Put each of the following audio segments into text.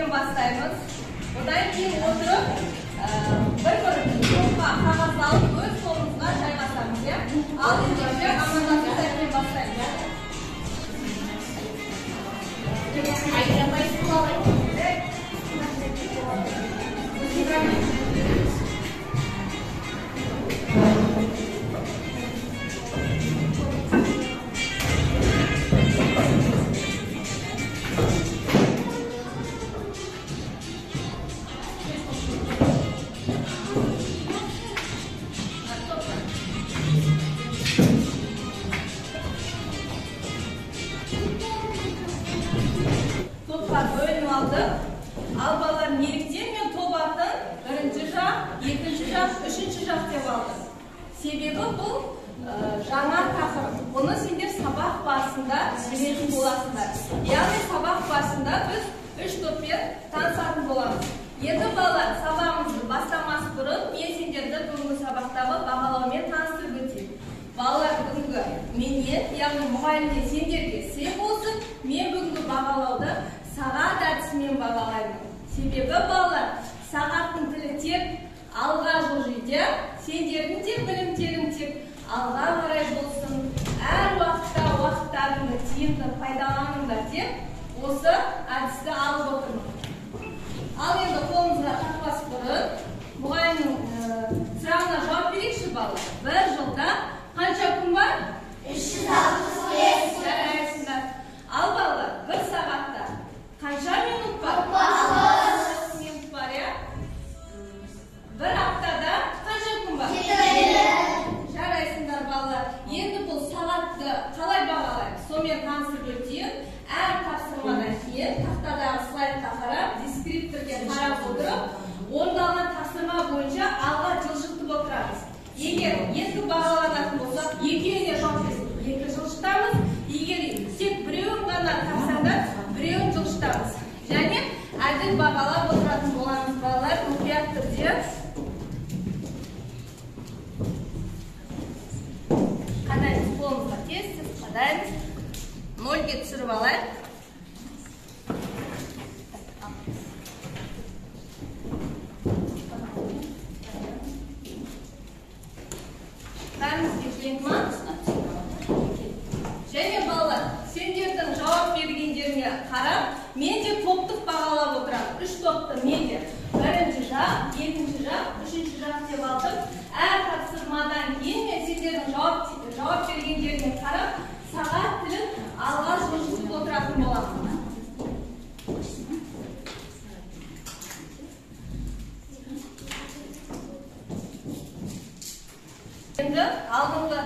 әріппен бастаймыз. Одан кейін отырып, бір топқа қағаз алып, өз қолымызға жайғасамыз. Ал ендеше амандасып әріппен бастаймыз. Ал балалар, неліктен мен топ атын бірінші жақ, екінші жақ, үшінші жақ деп алдым. Себебі бұл жаңа тақырып. Бұны сендер сабақ барысында білетін боласыңдар. Яғни сабақ барысында біз үш топпен танысатын боламыз. Енді балалар, сабағымызды бастамас бұрын мен сендерді бүгінгі сабақтағы бағалаумен таныстырып өтейін. Балалар, бүгінгі менен, яғни мұғалімден сендерге сый болсын, мен бүгінгі бағалауды сағат әдісімен бағалаймын. Себебі балалар, сағаттың тілі тек алға жылжиды, сендердің де білімдерің тек алға қарай болсын, әр уақытта уақыттарыңды тиімді пайдаланыңдар деп осы әдісті алып отырмын. Ал енді қолымызға тақпас бұрын мұғалімнің сұрағына жауап берейікші балалар. Бір жылда қанша күн бар? 365. Жарайсыңдар. Ал балалар, бір сағатта қанша минут бар? 9 минут бар, я? Бір аптада қанша күн бар? 7. Жарайсыңдар балалар. Енді бұл сағатты қалай бағалаймыз? Сонымен танысып өтейін. Әр тапсырмадан кейін тақтадағы слайдқа қарап, дескрипторге қарап отырып, орындалған тапсырма бойынша алға жылжытып отырамыз. Егер екі бағаланатын болсақ, екеуіне жауап берсек, екі жылжытамыз. Егер тек біреуін ғана тапсаңдар, біреуін жылжытамыз. Және әділ бағалап отыратын боламыз балалар, мұқият түрде. Қадаймыз қолымызға тез қадаймыз. 0-ге түсіріп алайық. Бәрімізге келеді ма? Және балалар, сендердің жауап бергендеріне қарап, мен де топтық бағалап отырамын. 3 топты мен де. Бірінші жақ, екінші жақ, үшінші жақ деп алдым. Әр тапсырмадан кейін мен сендердің жауап бергендеріне қарап, сағат тілін алға жылжытып отыратын боламын. Енді алдыңғы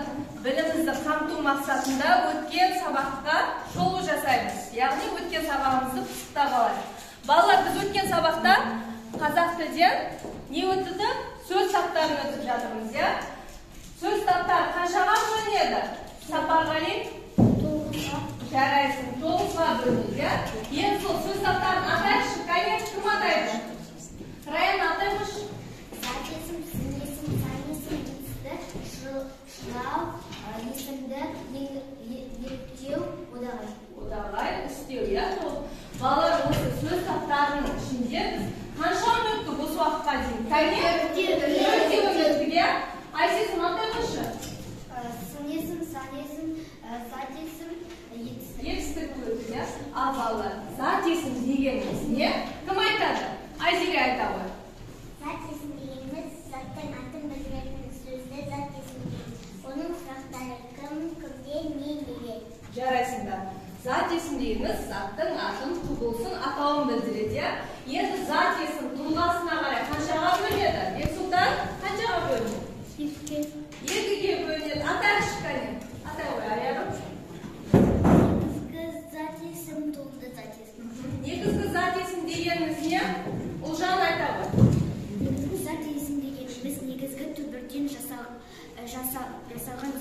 білімізді қамту мақсатында өткен сабаққа шолу жасаймыз. Яғни өткен сабағымызды пысықтап алайық. Балалар, біз өткен сабақта қазақ тілден не өтті? Сөз таптарын өтіп жатырмыз, я? Сөз таптары қаншаға бөлінеді? Сапарғали? 9-ға. Жарайсың, 9-ға бөлінеді, я? Енді сол сөз таптарын атайықшы, конечно, кім атайды? Раян, атайықшы. Затесім, сінесім, санесім, шылау, есімді, ектеу, одағай. Одағай, істеу, я? Балалар, осы сөз таптарының ішінде қанша өттік осы уақытқа дейін? Төртеу өттік, я? Айсесім, атайықшы. Сінесім, санесім, затесім, етістік өттік, я? Ал балалар, затесім дегеніміз не? Кім айтады? Айзере айтауы. Затесім дегеніміз заттың атын білдіретін сөзді затесім дейміз. Оның сұрақтары кім, кімде, не деген. Жарайсыңдар. Зат есім дейміз, заттың атын, құбылысын, атауын білдіреді, я? Енді зат есім тұлғасына қарай қаншаға бөлінеді? Бексұлтан, қаншаға бөлінеді? 2-ге. 2-ге бөлінеді. Атайықшы, кәне. Атай ғой, аяғым. Негізгі зат есім, тұлды зат есім. Негізгі зат есім дегеніміз не? Ұлжан айтауы. Негізгі зат есім дегеніміз негізгі түбірден жасалған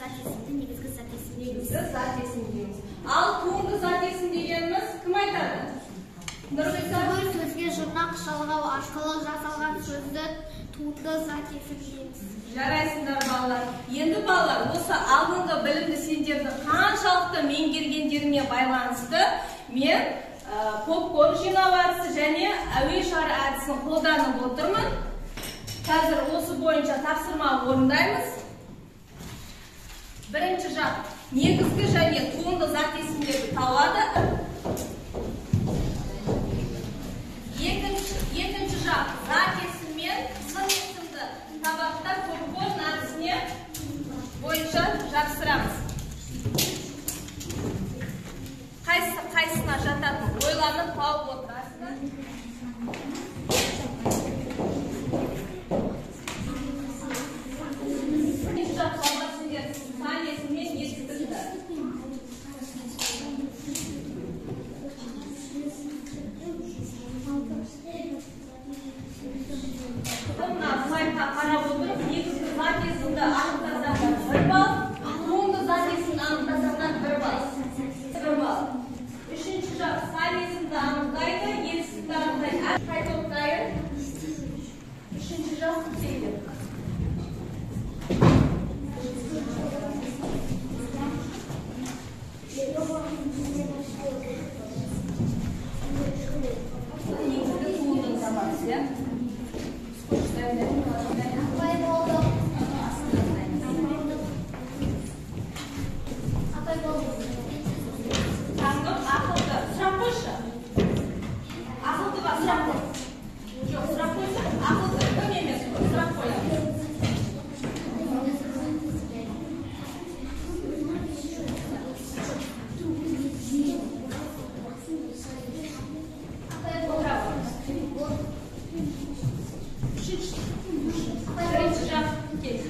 зат есімді негізгі зат есім дейміз. Негізгі зат есім дейміз. Ал туынды зат есім дегеніміз кім айтады? Нұрғиса? Сөзге жұрнақ жалғау арқылы жасалған сөзді туынды зат есім дейміз. Жарайсыңдар балалар. Енді балалар, осы алдыңғы білімді сендерді қаншалықты меңгергендеріне байланысты мен попкорн жинау әдісі және әуе шары әдісін қолданып отырмын. Қазір осы бойынша тапсырма орындаймыз. Бірінші жақ негізгі және туынды зат есімдерді табады. Екінші жақ зат есім мен сын есімді табақтар попкорн әдісіне бойынша жапсырамыз. Қайсысына жататын ойланып тауып отырасыздар. Екінші жақ балдар сендер сан есім мен есімді. Мына слайдқа қарап отырып, негізгі зат есімді анықтасаңдар 1 балл, туынды зат есімді анықтасаңдар 1 балл. Үшінші жақ сан есімді анықтайды, етістікті анықтайды. Қай топтайын? Үшінші жақ сейді. Негізгі туындың табасы, иә? Таңдық ақылды. Сұрақ қойшы. Ақылдыға сұрақ қой. Жоқ, сұрақ қойшы. Ақылды. Кім емес қой. Сұрақ қоямыз. Бірінші жақ кел.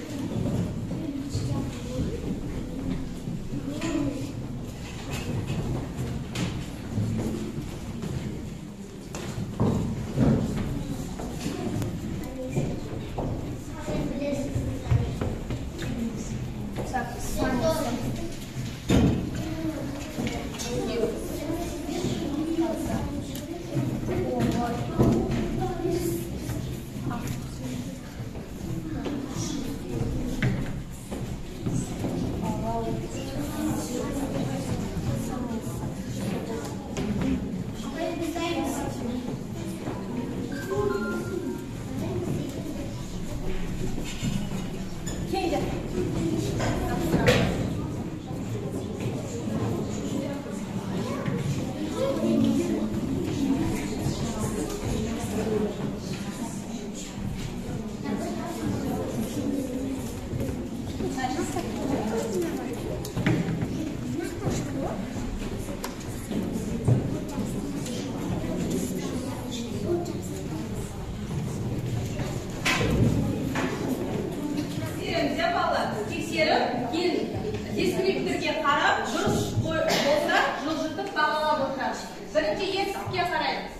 Дескриптірге қарап, дұрыс болса, жылжытып бағалап отырамыз. Бірінші етістікке қараймыз.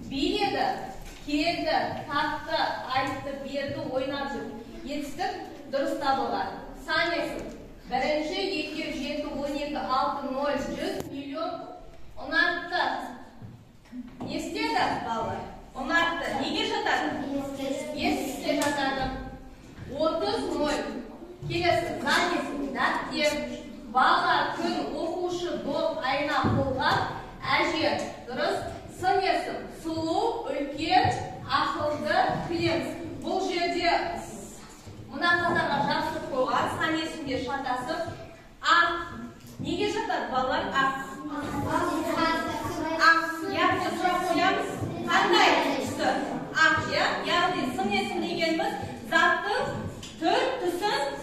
Биледі, келді, тапты, айтты, берді, ойнап жүр. Етістік дұрыс табылған. Сан есім. Бірінші, 2, 7, 12, 6, 0, 100, миллион. Ұнатты. Не істеді, балалар? Ұнатты. Неге жатады? Есікке жатады. 30, 0. Келесі, зат есім, дәптер, бала, күн, оқушы, доп, айна, қолғап, әже, дұрыс. Сын есім, сұлу, үлкен, ақылды, кілеміз. Бұл жерде мына қатарға жабысып қойған, сан есімге шатасып, ақ. Неге жатады, балалар? Ақ. Ақ. Яғни сұрақ қоямыз. Қандай түсті? Ақ, яғни сын есім дегеніміз заттың түр, түсін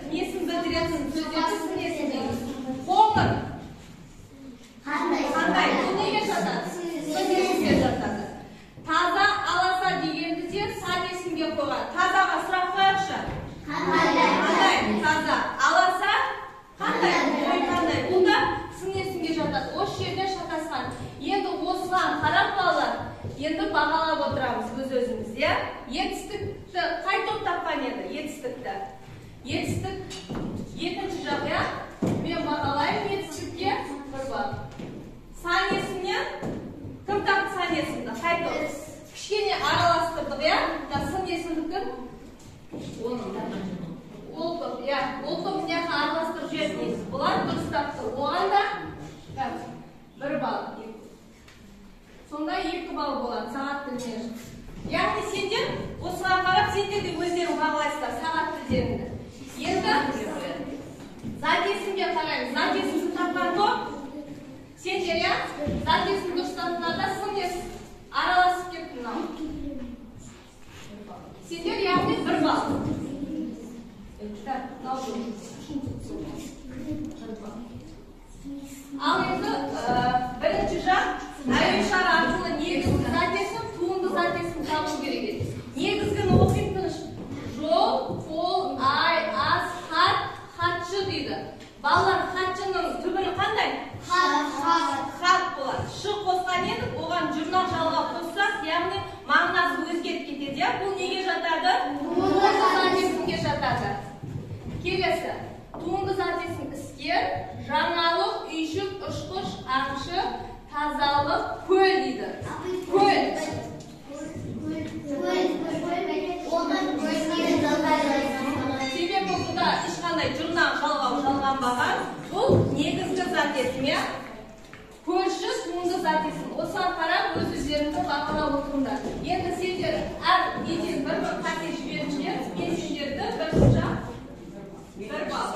несін білдіретін сөздерді сын есім дейміз. Қоңыр. Қандай? Бұл неге жатады? Сын есімге жатады. Таза, аласа дегенді де сан есімге қойған. Тазаға сұрақ қояқшы. Қандай? Таза. Аласа? Қандай? Бұл да сын есімге жатады. Осы жерде шатасқан. Енді осыған қарап балалар, енді бағалап отырамыз өз-өзіміз. Етістікті қай топ тапқан еді? Етістікті. Етістік екінші жақ, мен бағалаймын етістікке 1 балл. Сан есімнен кім тапты сан есімді? Қай топ? Кішкене араластырдық, сын есімдікін ол топ, ол топ мына араластырып жібердіңіз. Бұлар дұрыс тапты. Оған да 1 балл. Сонда 2 балл болады сағат тілдері. Яғни сендер осыған қарап сендер де өздерің бағалайсыздар сағат тілдеріңді. Енді зат есімге қараймыз. Зат есімді тапқан топ сендер, я? Зат есімді дұрыстадыңдар, сын араласып кетті мынау. Сендер яғни 1 балл. Ал енді бірінші жақ әуе шары арқылы негізгі зат есім, туынды зат есім табу керек еді. Негізгіні оқитын жол, пол, ай, ас, хат, хатшы дейді. Балалар хатшының түбірі қандай? Хат болады. Шы қосқан едік, оған журнал жалғап қоссақ, яғни мағынасы өзгеріп кетеді. Бұл неге жатады? Туынды зат есімге жатады. Келесі, туынды зат есім іскер, жаңалық, үйшік, ұшқыш, аңшы, тазалық, көл дейді. Көл. Себебі бұда ешқандай жұрнақ жалғанбаған. Бұл негізгі зат есім. Көлші, туынды зат есім. Осыған қарап өз-өздеріңді бақылап отырыңдар. Енді сендер әр неден бір-бір қате жіберіңдер, мен сендерді бірінші жақ 1 балл.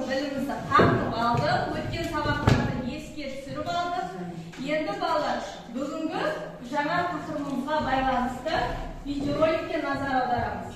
Білімізді қамтып алды, өткен сабақтарды еске түсіріп алды. Енді балалар, бүгінгі жаңа тақырыбымызға байланысты видеороликке назар аударамыз.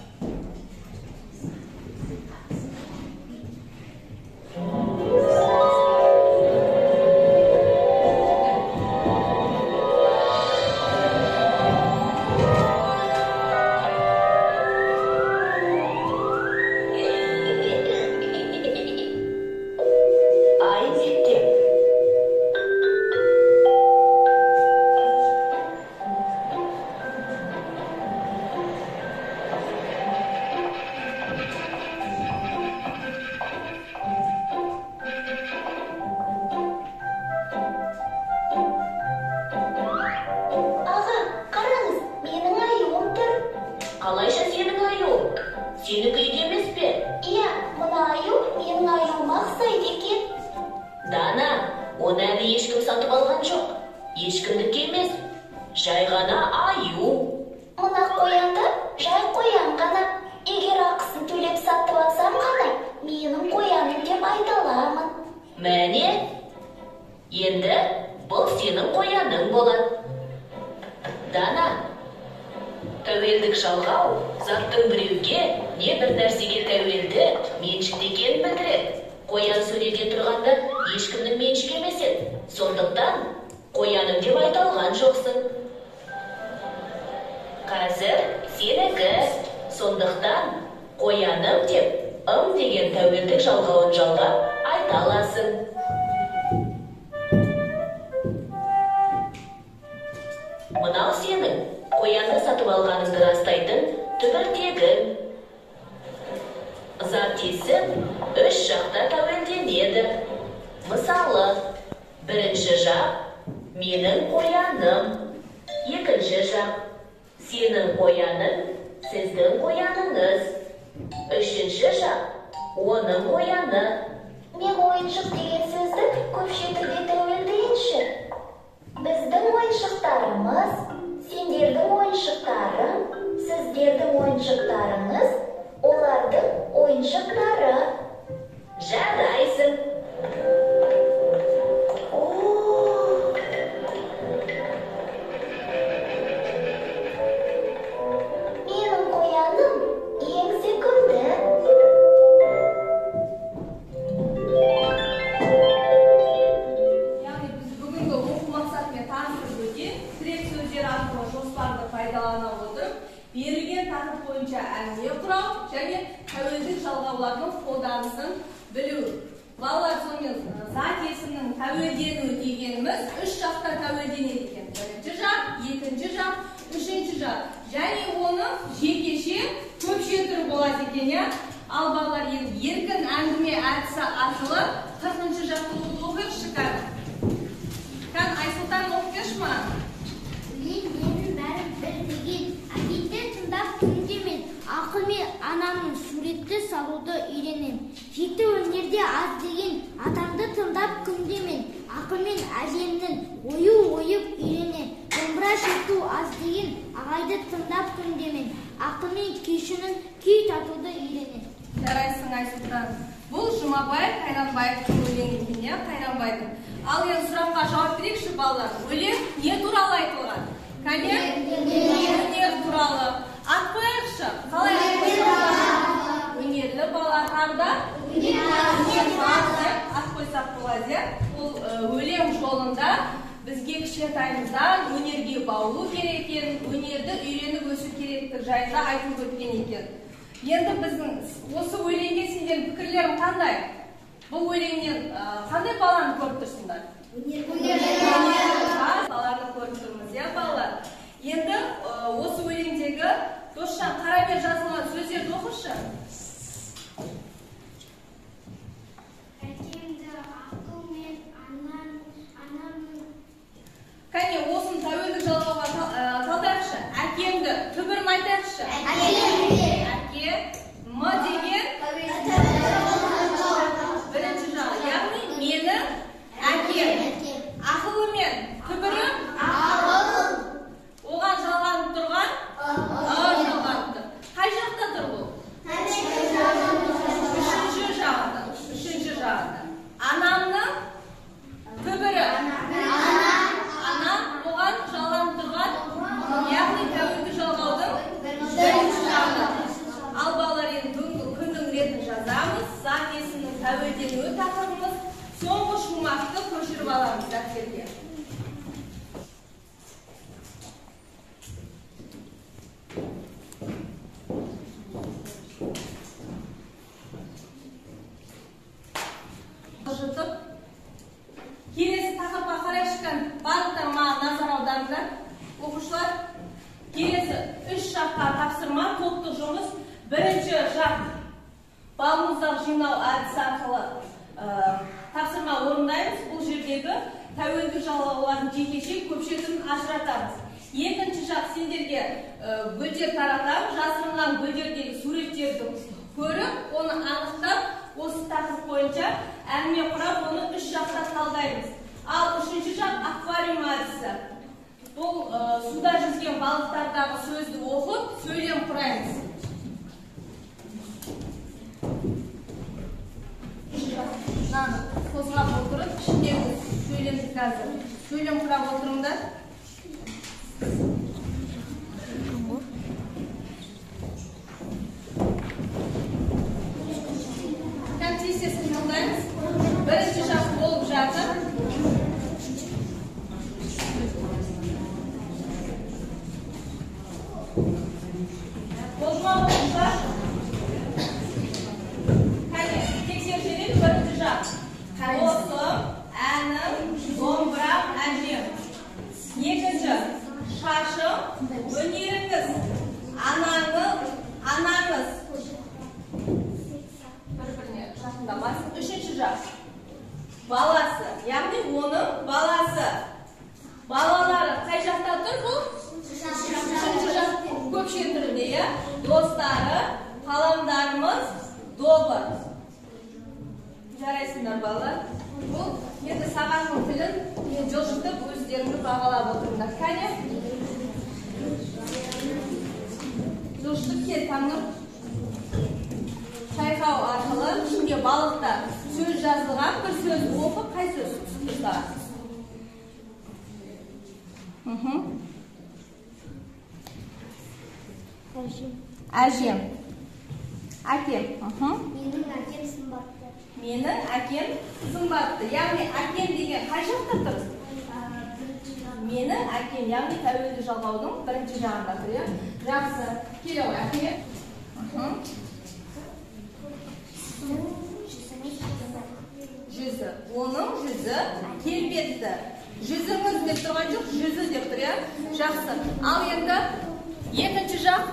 Тәуелдік жалғау заттың біреуге не бір нәрсеге тәуелді меншікті екенін білдіреді. Қоян сөреде тұрғанда ешкімнің меншік емес еді. Сондықтан қояным деп айта алған жоқсың. Қазір сенікі. Сондықтан қояным деп деген тәуелдік жалғауын жалғап айта аласың. Мынау сенің қоянды сатып алғаныңды растайтын түбіртегің. Зат есім 3 жақта тәуелденеді. Мысалы, бірінші жақ менің қояным, екінші жақ сенің қояның, сіздің қояныңыз, үшінші жақ оның қояны. Мен ойыншық деген сөзді көпше тілде тәуелдейінші. Біздің ойыншықтарымыз, сендердің ойыншықтарың, сіздердің ойыншықтарыңыз, олардың ойыншықтары. Жарайсың. Менің қояным ең секілді. Яғни біз бүгінгі оқу мақсатымен таныстырып өткен тірек сөздер арқылы жоспарды пайдалана отырып, берілген тақырып бойынша әңгіме құрау және тәуелдік жалғаулардың қолданысын білу. Балалар, сонымен зат есімнің тәуелденуі дегеніміз 3 жақта тәуелденеді екен. Бірінші жақ, екінші жақ, үшінші жақ. Және оны жекеше көпше түрі болады екен. Ал балалар, еркін әңгіме әдісі арқылы 40-шы жақты оқып шыққан. Айсұлтан оқып берші маған. Менің бәрі бір деген әдетті тыңдап күндемен, ақылмен анамның суретті салуды үйренем. Жеті өнерде аз деген атамды әжемнің ойы ойып үйренем. Домбыра шерту аз деген ағайды тыңдап күндемен. Ақылмен күйшінің күй татуды үйренем. Жарайсың Айсұлтан. Бұл Жұмабай Қайранбаевтың өлеңі екен, иә, Қайранбайдың. Ал енді сұраққа жауап берейікші, балалар. Өлең не туралы айтылған? Кәне? Өнер туралы. Ат қояйықшы. Қалай ат қояйықшы? Өнерлі бала тарда? Ат қойсақ болады. Ол өлең жолында бізге кішкентайымыздан өнерге баулу керек екен, өнерді үйреніп өсу керектігі жайында айтылып өткен екен. Енді біздің осы өлеңге сендердің пікірлерің қандай? Бұл өлеңнен қандай баланы көріп тұрсыңдар? Баланы көріп тұрмыз, иә, балалар? Енді осы өлеңдегі Досжан Қарабер жазылған сөздерді оқыршы. Кәне, осыны тәуелдік жалғауға талдайықшы. Әкемді, түбірін айтайықшы. Әке, м деген бірінші жағы. Яғни, мені әкем. Ақылымен, түбірі оған жалғанып тұрған жалғанып тұр. Қай жақта тұр бұл? Үшінші жағында. Анамның түбірі. Оған жалғанып тұрған, яғни тәуелді жалғаудың бірінші жағы. Ал балалар енді бүгінгі күннің ретін жазамыз. Зат есімнің тәуелденуі тақырыбымыз. Соңғы шумақты көшіріп аламыз дәптерге. Келесі тақырыпқа қарай шыққан барлықтар маған назар аударыңдар. Оқушылар, келесі 3 жаққа тапсырма, топтық жұмыс. Бірінші жақ балмұздақ жинау әдісі арқылы тапсырма орындаймыз. Бұл жердегі тәуелді жалғаулардың жекеше көпшетін ажыратамыз. Екінші жақ сендерге гүлдер таратамыз. Жасырынған гүлдердегі суреттерді көріп, оны анықтап, осы тақырып бойынша әңгіме құрап, оны 3 жақта талдаймыз. Ал үшінші жақ аквариум әдісі. Бұл суда жүзген балықтардағы сөзді оқып, сөйлем құраймыз. Қозғап отырып, ішіндегі сөйлемді қазір. Сөйлем құрап отырыңдар. Концессиясын жолдаймыз. Бірінші жақ болып жатыр. Болма болыңдар. Кәне, тексершеден бірінші жақ. Досым, әнім, домбырам, әжем. Екінші, шашым, өнеріңіз, анаңыз. Бір-біріне жақындамасын. Үшінші жақ. Баласы, яғни оның баласы. Балалары қай жақта тұр бұл? Үшінші жақ көпшен түрінде, е? Достары, қаламдарымыз, добыр. Жарайсыңдар балалар. Бұл енді сағаттың тілін жылжытып өздеріңді бағалап отырыңдар. Кәне? Жылжытып кел, таңыр. Шайқау арқылы ішінде балықта сөз жазылған бір сөз оқып, қай сөз тұтса? Әжем. Әкем. Менің әкем сымбатты. Менің әкем сымбатты. Яғни әкем деген қай жақта тұр? Менің әкем, яғни тәуелді жалғаудың бірінші жағында тұр. Жақсы. Келе ғой, әке. Жүзі. Оның жүзі келбетті. Жүзіңіз деп тұрған жоқ, жүзі деп тұр. Жақсы. Ал енді екінші жақ.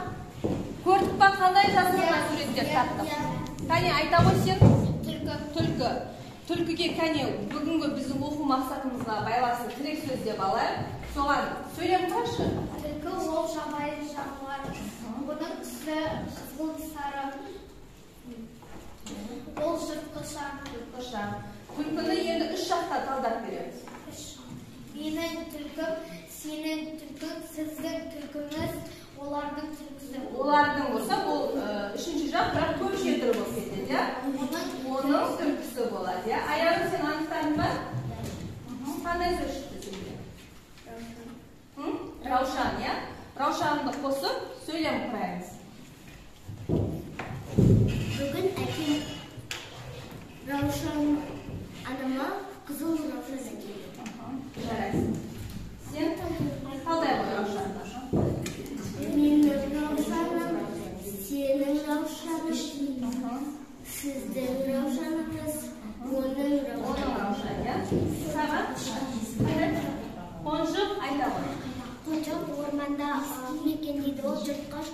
Көрдік па, қандай жазылған суреттер таптық? Кәне, айта ғой сен? Түлкі. Түлкіге кәне бүгінгі біздің оқу мақсатымызға байласы тірек сөз деп алайық. Соған сөйлем құрайықшы. Түлкі ол жабайы жануар. Бұның түсі қызыл сары. Ол жыртқыш. Түлкіні енді 3 жақта талдап береміз. түркім, сенің түркің, сіздің түркіңіз, олардың түркісі. Олардың болса, бұл үшінші жақ, бірақ көп жетірі болып кетеді, я? Оның түркісі болады, я? Аярым, сен анықтадың ба? Қандай сөз шықты сенде? Раушан, я? Раушанды қосып, сөйлем құраймыз. Бүгін әкем Раушан анама қызыл Раушан әкелді. Жарайсың. Сен қалдай бұл Раушанды? Менің Раушаным, сенің Раушаның, сіздің Раушаныңыз, оның Раушан, я? Саған? Қонжық айта ғой. Қонжық орманда мекендейді, ол жыртқыш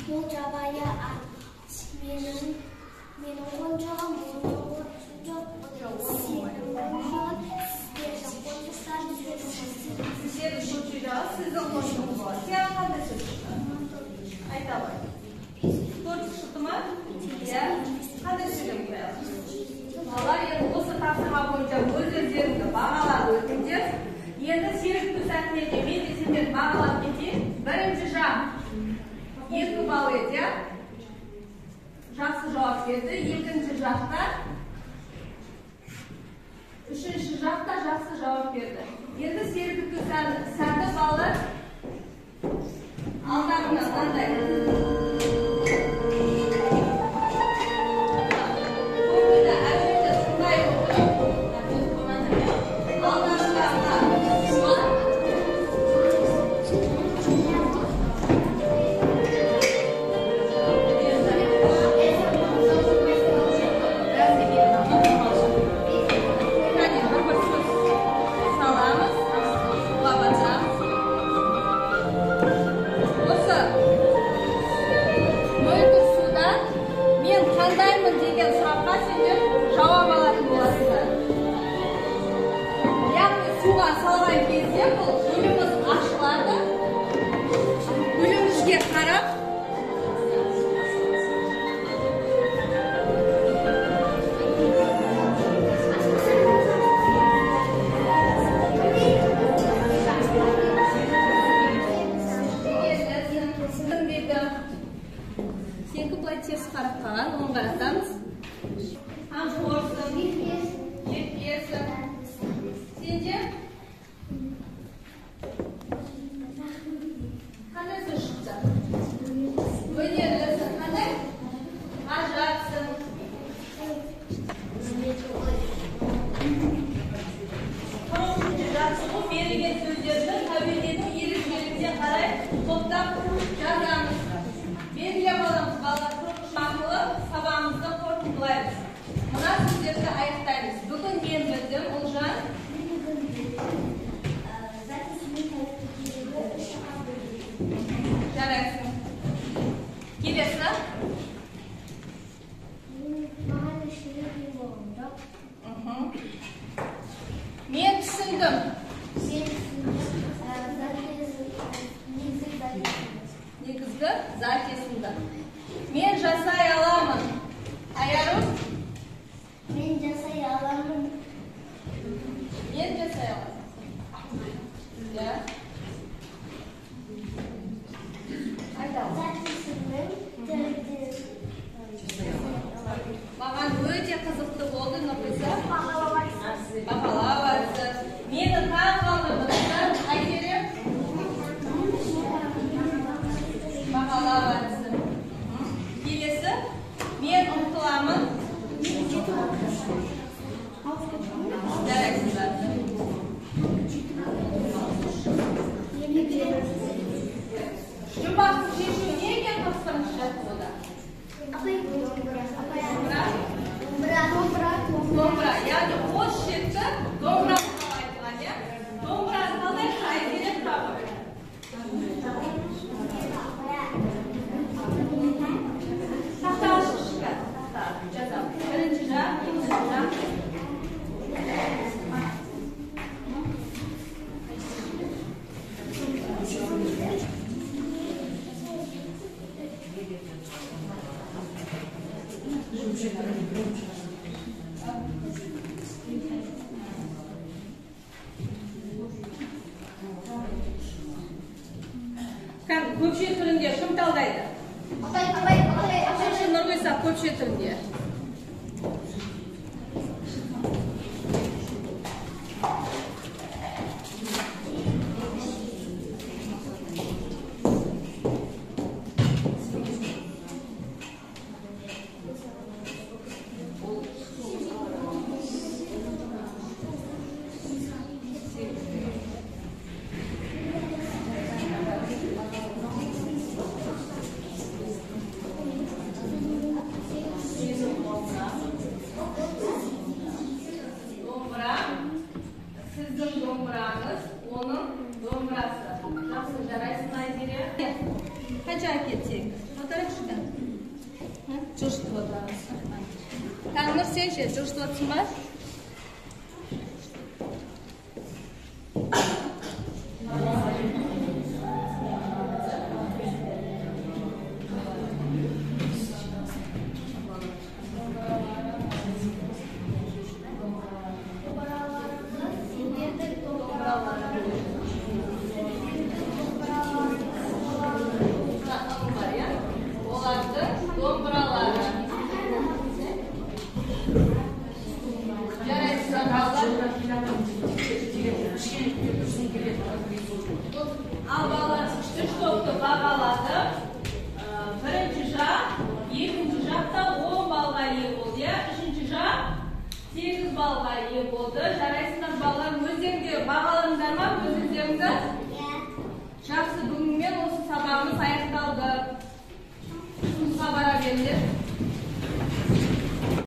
бұл жабайы менің қонжығым, оның қонжық, сенің қонжығын, Сіздердің үшінші жағы сіздің қонжығыңыз болады. Сен қандай сөз шықты? Айта ғой. Төрт шықты ма? Я? Қандай сөйлем құрайық? Балалар, енді осы тапсырма бойынша өз-өздеріңді бағалап өтіңдер. Енді серіктің сәтінде мен де сендерді бағалап кетейін. Бірінші жақ 2 балл еді, я? Жақсы жауап берді. Екінші жақта, үшінші жақта жақсы жауап берді. Енді серіктің сәті балалар алдарына қандай? Мен түсіндім. Негізгі затесінді. Мен жасай аламын. Аярым? Мен жасай аламын. Мен жасай аламын. Я? Маған өте қызықты болды, нұқызы. Бағалаватсы. Мені таң қалдырдыңыздар, қайтерем? Бағалаватсы. Келесі, мен ұмтыламын. Жарайсыздар. Жұмбақтың шешу не екен қыстырыңыз жатты ода? Домбыра. Яғни қос шекті домбыра қалай айтылған, я? Домбыра қалай қайтерем табыр? Тақтаға шықшыға. Жазам. Бірінші жақ, екінші жақ. Көкше түрінде кім талдайды? Нұрғиса көкше түрінде. Сіздің домбыраңыз, оның домбырасы. Жақсы, жарайсың Айзере? Қанша әкетсек? Отырып шыдан. Жылжытып отырамыз. Таңнұр, сен ше, жылжытып отырсың ба? Ал балалар үш топты бағалады. Бірінші жақ, екінші жақта 10 балға ие болды. Үшінші жақ 8 балға ие болды. Жарайсыңдар балалар, өздеріңде бағаларыңдар ма? Өздеріңді? Жақсы, бүгінмен осы сабағымыз аяқталды.